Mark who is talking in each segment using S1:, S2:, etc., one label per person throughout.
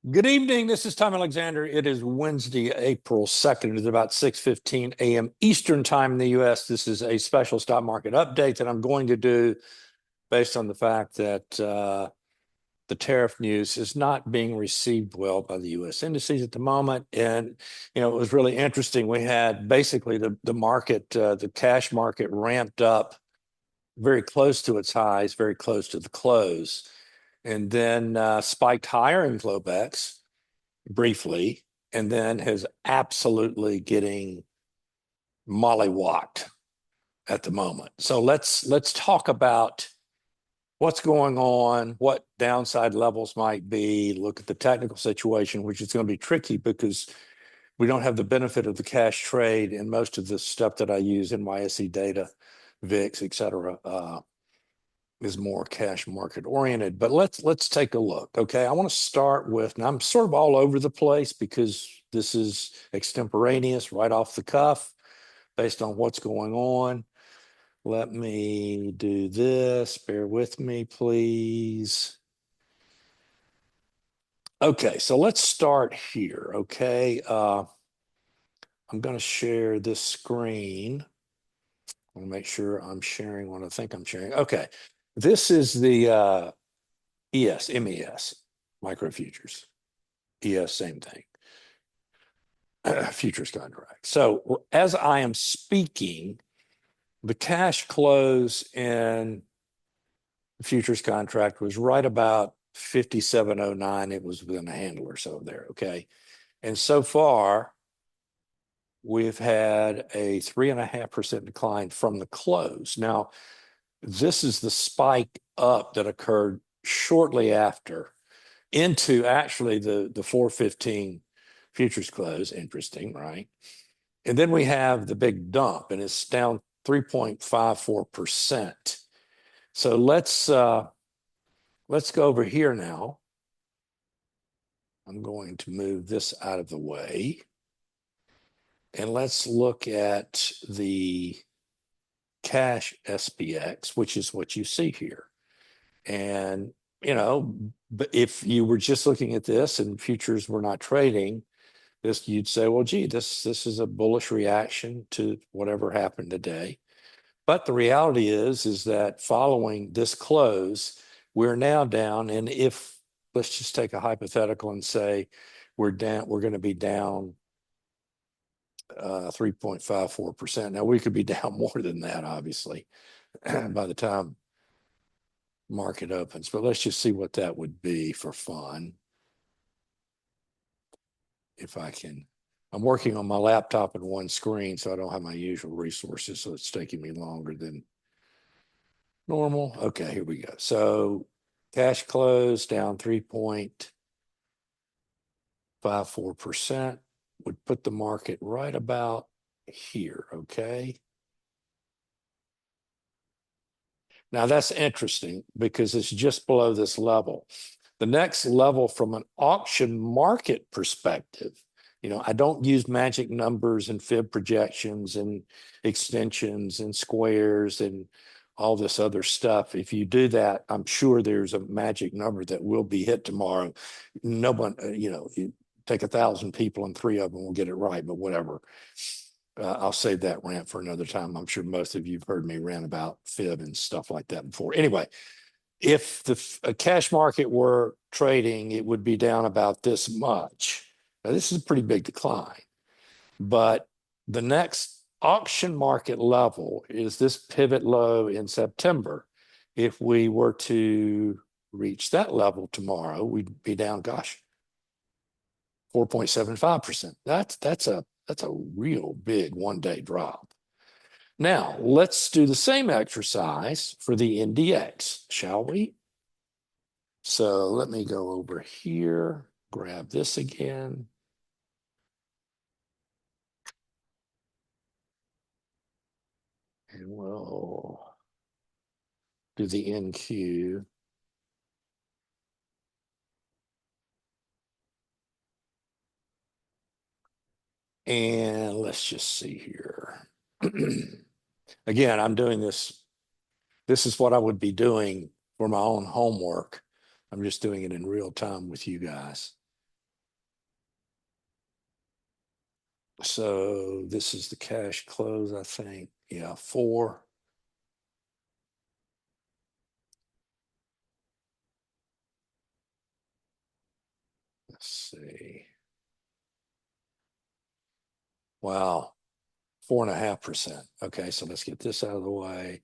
S1: Good evening. This is Tom Alexander. It is Wednesday, April 2nd. It's about 6:15 a.m. Eastern time in the US. This is a special stock market update that I'm going to do based on the fact that the tariff news is not being received well by the US indices at the moment. And, it was really interesting. We had basically the market, the cash market ramped up very close to its highs, very close to the close, and then spiked higher in Globex briefly, and then has absolutely getting mollywopped at the moment. So let's talk about what's going on, what downside levels might be, look at the technical situation, which is going to be tricky because we don't have the benefit of the cash trade, and most of the stuff that I use, NYSE data, VIX, et cetera, is more cash market oriented. But let's take a look. Okay, I want to start with, and I'm sort of all over the place because this is extemporaneous, right off the cuff, based on what's going on. Let me do this. Bear with me, please. Okay, so let's start here. Okay, I'm going to share this screen. I want to make sure I'm sharing what I think I'm sharing. Okay, this is the MES, micro futures. ES, same thing. Futures contract. So as I am speaking, the cash close in the futures contract was right about 57.09. It was within a handle or so there. Okay. And so far, we've had a 3.5% decline from the close. Now, this is the spike up that occurred shortly after into actually the 415 futures close. Interesting, right? And then we have the big dump, and it's down 3.54%. So let's go over here now. I'm going to move this out of the way. And let's look at the cash SPX, which is what you see here. And, if you were just looking at this and futures were not trading, you'd say, well, gee, this is a bullish reaction to whatever happened today. But the reality is that following this close, we're now down. And if let's just take a hypothetical and say we're going to be down 3.54%. Now we could be down more than that, obviously, by the time market opens. But let's just see what that would be for fun. If I can, I'm working on my laptop in one screen, so I don't have my usual resources. So it's taking me longer than normal. Okay, here we go. So cash close down 3.54% would put the market right about here. Okay. Now that's interesting because it's just below this level. The next level from an auction market perspective, I don't use magic numbers and fib projections and extensions and squares and all this other stuff. If you do that, I'm sure there's a magic number that will be hit tomorrow. No one, you take 1,000 people and 3 of them will get it right, but whatever. I'll save that rant for another time. I'm sure most of you have heard me rant about fib and stuff like that before. Anyway, if the cash market were trading, it would be down about this much. Now, this is a pretty big decline, but the next auction market level is this pivot low in September. If we were to reach that level tomorrow, we'd be down, 4.75%. That's a real big one-day drop. Now, let's do the same exercise for the NDX, shall we? So let me go over here, grab this again. And we'll do the NQ. And let's just see here. Again, I'm doing this. This is what I would be doing for my own homework. I'm just doing it in real time with you guys. So this is the cash close, I think. Yeah, 4. Let's see. Wow, 4.5%. Okay, so let's get this out of the way.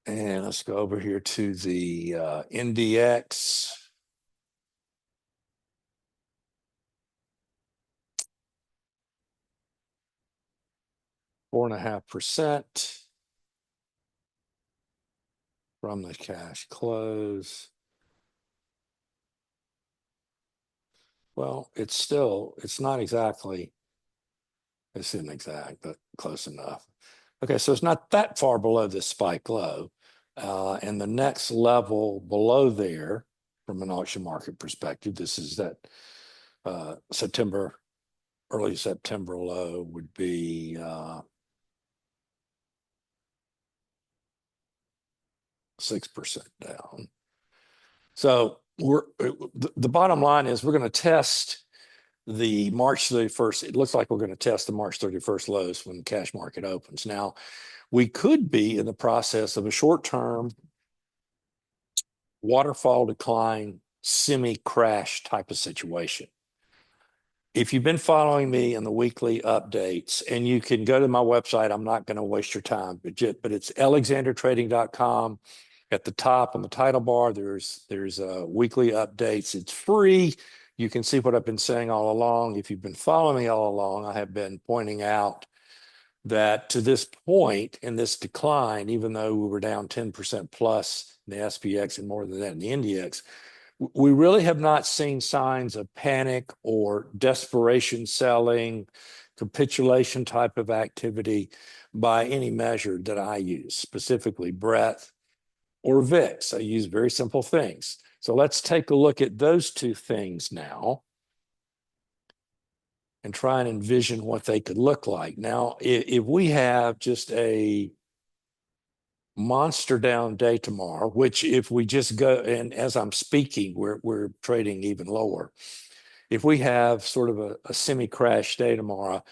S1: And let's go over here to the NDX. Four and a half percent from the cash close. Well, it's not exactly, it's isn't exact, but close enough. Okay, so it's not that far below this spike low. And the next level below there, from an auction market perspective, this is that early September low would be 6% down. So the bottom line is we're going to test the March 31st. It looks like we're going to test the March 31st lows when the cash market opens. Now, we could be in the process of a short-term waterfall decline, semi-crash type of situation. If you've been following me in the weekly updates, and you can go to my website, I'm not going to waste your time, but it's alexandertrading.com. At the top on the title bar, there's weekly updates. It's free. You can see what I've been saying all along. If you've been following me all along, I have been pointing out that to this point in this decline, even though we were down 10% plus in the SPX and more than that in the NDX, we really have not seen signs of panic or desperation selling, capitulation type of activity by any measure that I use, specifically breadth or VIX. I use very simple things. So let's take a look at those two things now and try and envision what they could look like. Now, if we have just a monster down day tomorrow, which if we just go, and as I'm speaking, we're trading even lower. If we have sort of a semi-crash day tomorrow,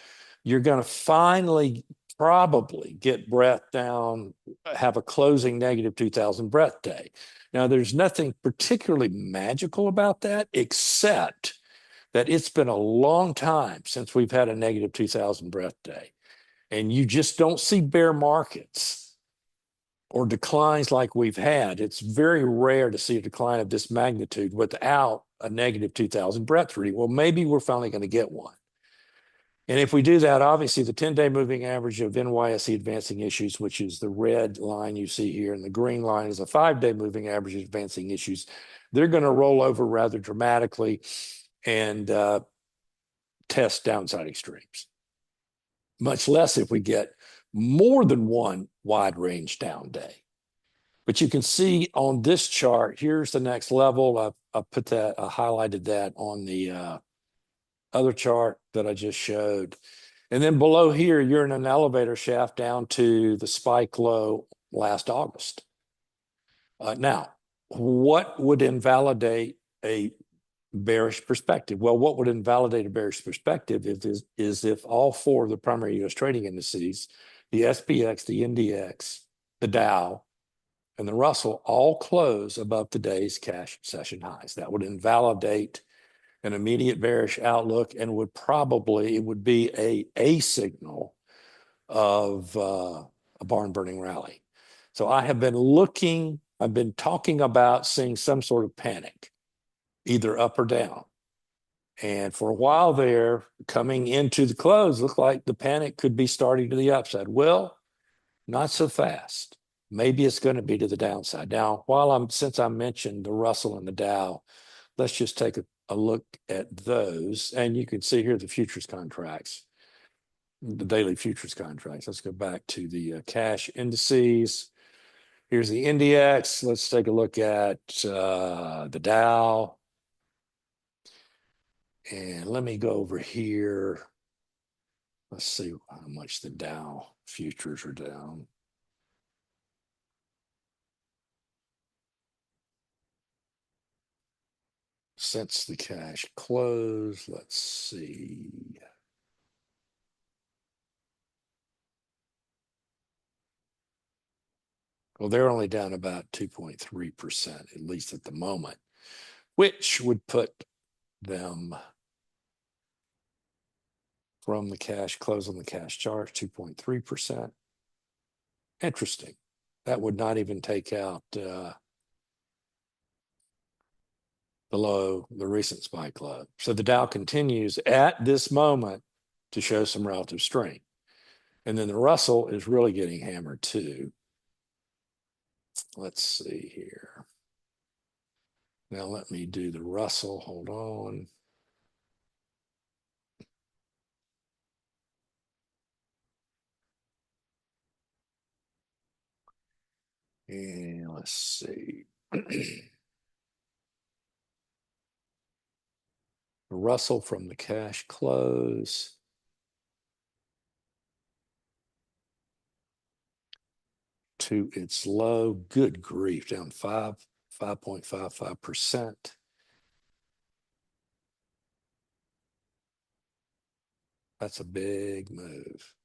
S1: you're going to finally probably get breadth down, have a closing negative 2,000 breadth day. Now, there's nothing particularly magical about that, except that it's been a long time since we've had a negative 2,000 breadth day. And you just don't see bear markets or declines like we've had. It's very rare to see a decline of this magnitude without a negative 2,000 breadth reading. Well, maybe we're finally going to get one. And if we do that, obviously the 10-day moving average of NYSE advancing issues, which is the red line you see here, and the green line is a 5-day moving average of advancing issues, they're going to roll over rather dramatically and test downside extremes. Much less if we get more than one wide range down day. But you can see on this chart, here's the next level. I put that, I highlighted that on the other chart that I just showed. And then below here, you're in an elevator shaft down to the spike low last August. Now, what would invalidate a bearish perspective? Well, what would invalidate a bearish perspective is if all four of the primary U.S. trading indices, the SPX, the NDX, the Dow, and the Russell all close above today's cash session highs. That would invalidate an immediate bearish outlook and it would be a signal of a barn burning rally. So I've been talking about seeing some sort of panic, either up or down. And for a while there, coming into the close, looked like the panic could be starting to the upside. Well, not so fast. Maybe it's going to be to the downside. Now, since I mentioned the Russell and the Dow, let's just take a look at those. And you can see here the futures contracts, the daily futures contracts. Let's go back to the cash indices. Here's the NDX. Let's take a look at the Dow. And let me go over here. Let's see how much the Dow futures are down. since the cash close. Let's see. Well, they're only down about 2.3%, at least at the moment, which would put them from the cash close on the cash chart, 2.3%. Interesting. That would not even take out below the recent spike low. So the Dow continues at this moment to show some relative strength. And then the Russell is really getting hammered too. Let's see here. Now let me do the Russell. Hold on. And let's see. The Russell from the cash close to its low. Good grief, down 5.55%. That's a big move.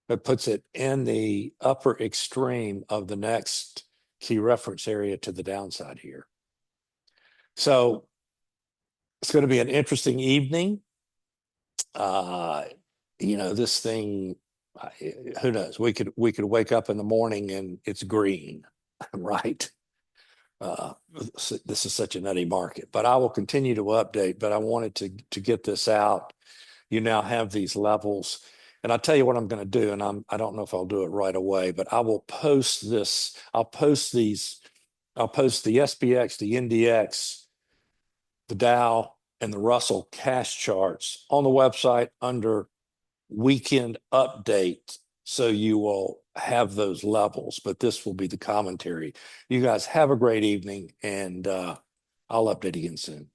S1: That puts it in the upper extreme of the next key reference area to the downside here. So it's going to be an interesting evening. This thing, who knows? We could wake up in the morning and it's green, right? This is such a nutty market, but I will continue to update. But I wanted to get this out. You now have these levels, and I'll tell you what I'm going to do. And I don't know if I'll do it right away, but I will post this. I'll post these. I'll post the SPX, the NDX, the Dow, and the Russell cash charts on the website under weekend update. So you will have those levels, but this will be the commentary. You guys have a great evening, and I'll update again soon.